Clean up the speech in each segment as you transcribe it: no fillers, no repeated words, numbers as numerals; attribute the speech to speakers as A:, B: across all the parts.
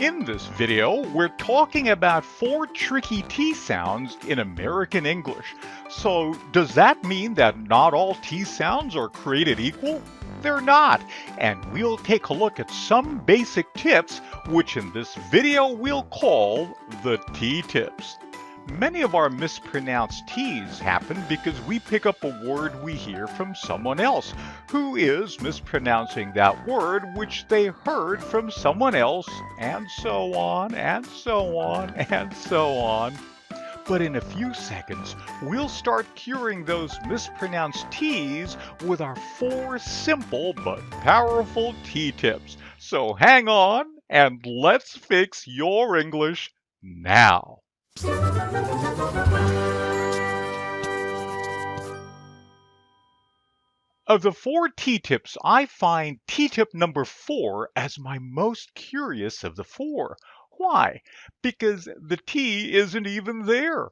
A: In this video, we're talking about 4 tricky T sounds in American English. So, does that mean that not all T sounds are created equal? They're not, and we'll take a look at some basic tips, which in this video we'll call the T tips. Many of our mispronounced T's happen because we pick up a word we hear from someone else who is mispronouncing that word which they heard from someone else, and so on, and so on, and so on. But in a few seconds, we'll start curing those mispronounced T's with our 4 simple but powerful T tips. So hang on and let's fix your English now. Of the 4 T-tips, I find T-tip number 4 as my most curious of the 4. Why? Because the T isn't even there.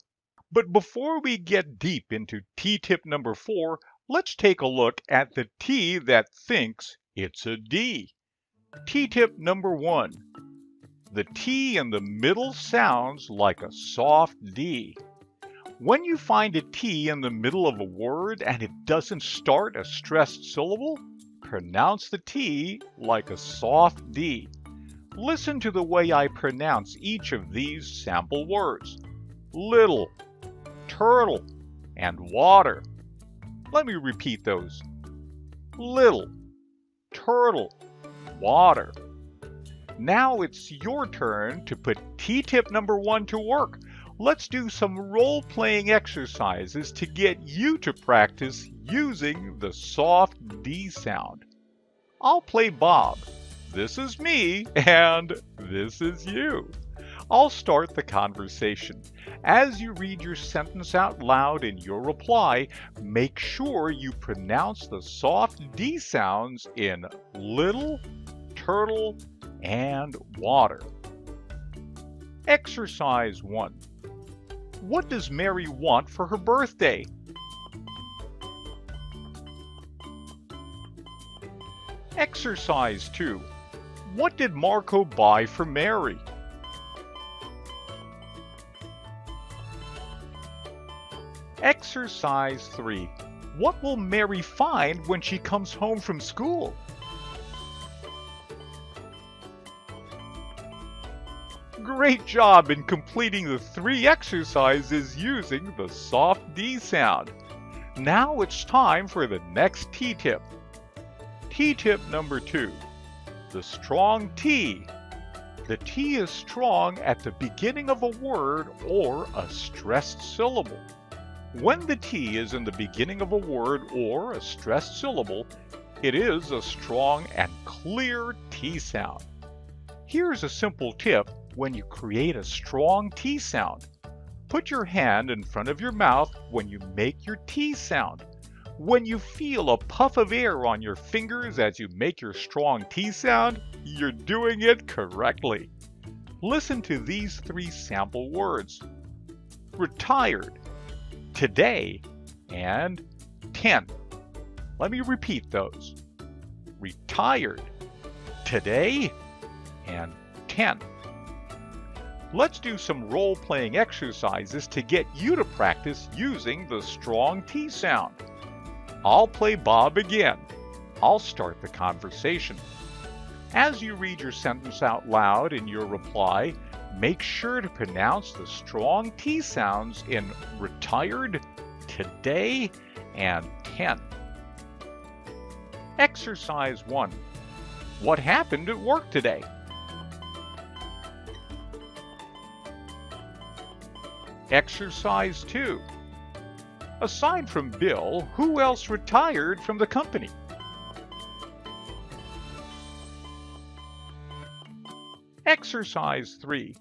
A: But before we get deep into T-tip number 4, let's take a look at the T that thinks it's a D. T-tip number 1. The T in the middle sounds like a soft D. When you find a T in the middle of a word and it doesn't start a stressed syllable, pronounce the T like a soft D. Listen to the way I pronounce each of these sample words. Little, turtle, and water. Let me repeat those. Little, turtle, water. Now it's your turn to put T-tip number 1 to work. Let's do some role-playing exercises to get you to practice using the soft D sound. I'll play Bob. This is me, and this is you. I'll start the conversation. As you read your sentence out loud in your reply, make sure you pronounce the soft D sounds in little, turtle, and water. Exercise 1. What does Mary want for her birthday? Exercise 2. What did Marco buy for Mary? Exercise 3. What will Mary find when she comes home from school? Great job in completing the 3 exercises using the soft D sound. Now it's time for the next T-tip. T-tip number 2. The strong T. The T is strong at the beginning of a word or a stressed syllable. When the T is in the beginning of a word or a stressed syllable, it is a strong and clear T sound. Here's a simple tip when you create a strong T sound. Put your hand in front of your mouth when you make your T sound. When you feel a puff of air on your fingers as you make your strong T sound, you're doing it correctly. Listen to these 3 sample words. Retired, today, and 10. Let me repeat those. Retired, today, and 10. Let's do some role-playing exercises to get you to practice using the strong T sound. I'll play Bob again. I'll start the conversation. As you read your sentence out loud in your reply, make sure to pronounce the strong T sounds in retired, today, and 10. Exercise 1. What happened at work today? Exercise 2. Aside from Bill, who else retired from the company? Exercise 3.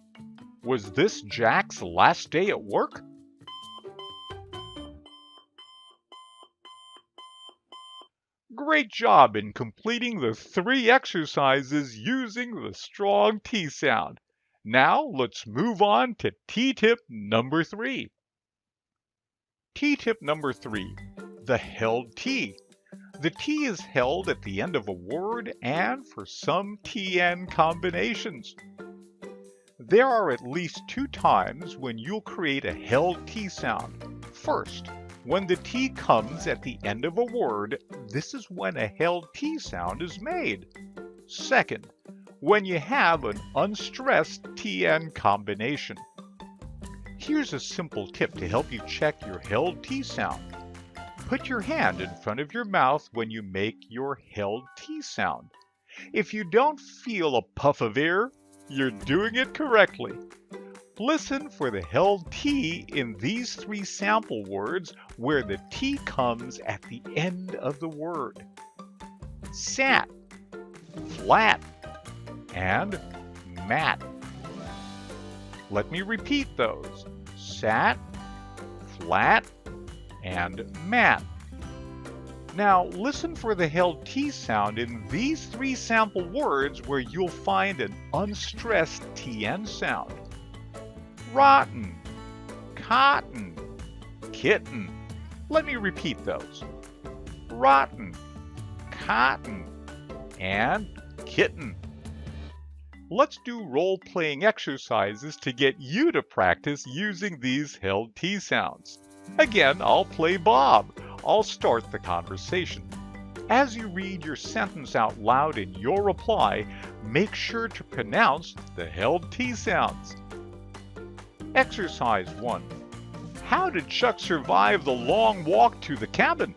A: Was this Jack's last day at work? Great job in completing the 3 exercises using the strong T sound. Now let's move on to T-tip number 3. T-tip number 3, the held T. The T is held at the end of a word and for some TN combinations. There are at least two times when you'll create a held T sound. First, when the T comes at the end of a word, this is when a held T sound is made. Second, when you have an unstressed TN combination. Here's a simple tip to help you check your held T sound. Put your hand in front of your mouth when you make your held T sound. If you don't feel a puff of air, you're doing it correctly. Listen for the held T in these three sample words where the T comes at the end of the word. Sat, flat, and mat. Let me repeat those. Sat, flat, and mat. Now listen for the held T sound in these three sample words where you'll find an unstressed TN sound. Rotten, cotton, kitten. Let me repeat those. Rotten, cotton, and kitten. Let's do role-playing exercises to get you to practice using these held T sounds. Again, I'll play Bob. I'll start the conversation. As you read your sentence out loud in your reply, make sure to pronounce the held T sounds. Exercise 1. How did Chuck survive the long walk to the cabin?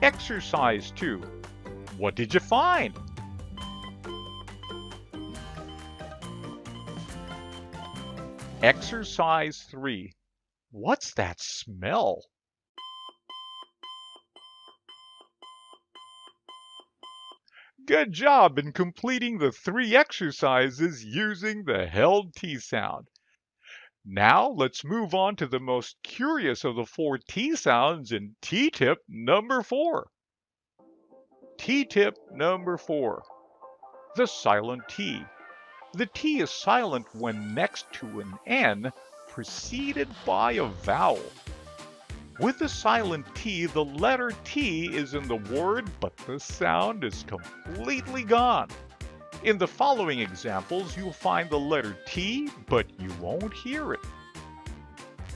A: Exercise 2. What did you find? Exercise 3. What's that smell? Good job in completing the three exercises using the held T sound. Now let's move on to the most curious of the four T sounds in T-tip number 4. T-tip number 4. The silent T. The T is silent when next to an N preceded by a vowel. With the silent T, the letter T is in the word, but the sound is completely gone. In the following examples, you'll find the letter T, but you won't hear it.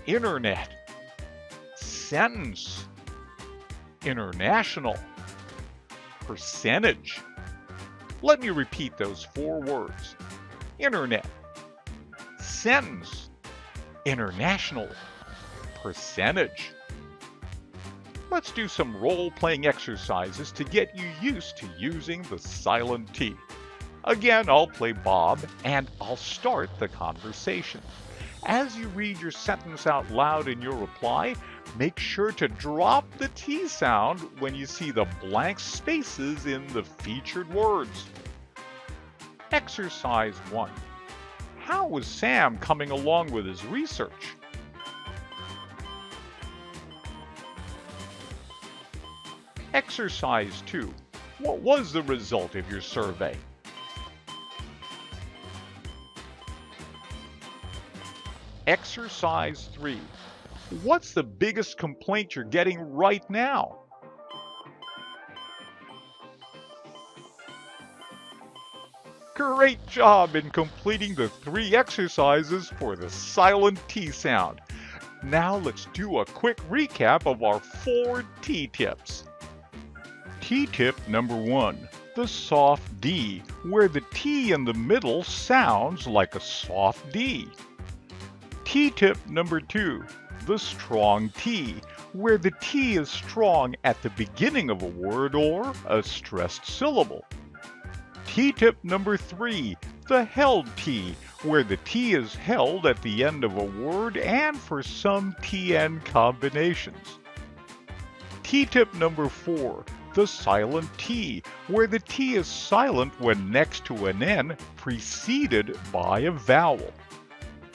A: Internet, sentence, international, percentage. Let me repeat those four words. Internet, sentence, international, percentage. Let's do some role-playing exercises to get you used to using the silent T. Again, I'll play Bob, and I'll start the conversation. As you read your sentence out loud in your reply, make sure to drop the T sound when you see the blank spaces in the featured words. Exercise 1. How was Sam coming along with his research? Exercise 2. What was the result of your survey? Exercise 3. What's the biggest complaint you're getting right now? Great job in completing the three exercises for the silent T sound. Now let's do a quick recap of our 4 T tips. T-tip number 1, the soft D, where the T in the middle sounds like a soft D. T-tip number 2, the strong T, where the T is strong at the beginning of a word or a stressed syllable. T-tip number 3, the held T, where the T is held at the end of a word and for some TN combinations. T-tip number 4, the silent T, where the T is silent when next to an N preceded by a vowel.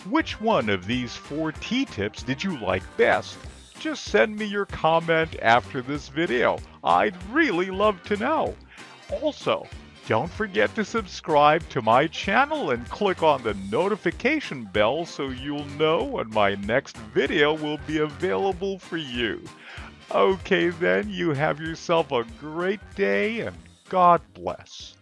A: Which one of these 4 T-tips did you like best? Just send me your comment after this video. I'd really love to know. Also, don't forget to subscribe to my channel and click on the notification bell so you'll know when my next video will be available for you. Okay then, you have yourself a great day and God bless.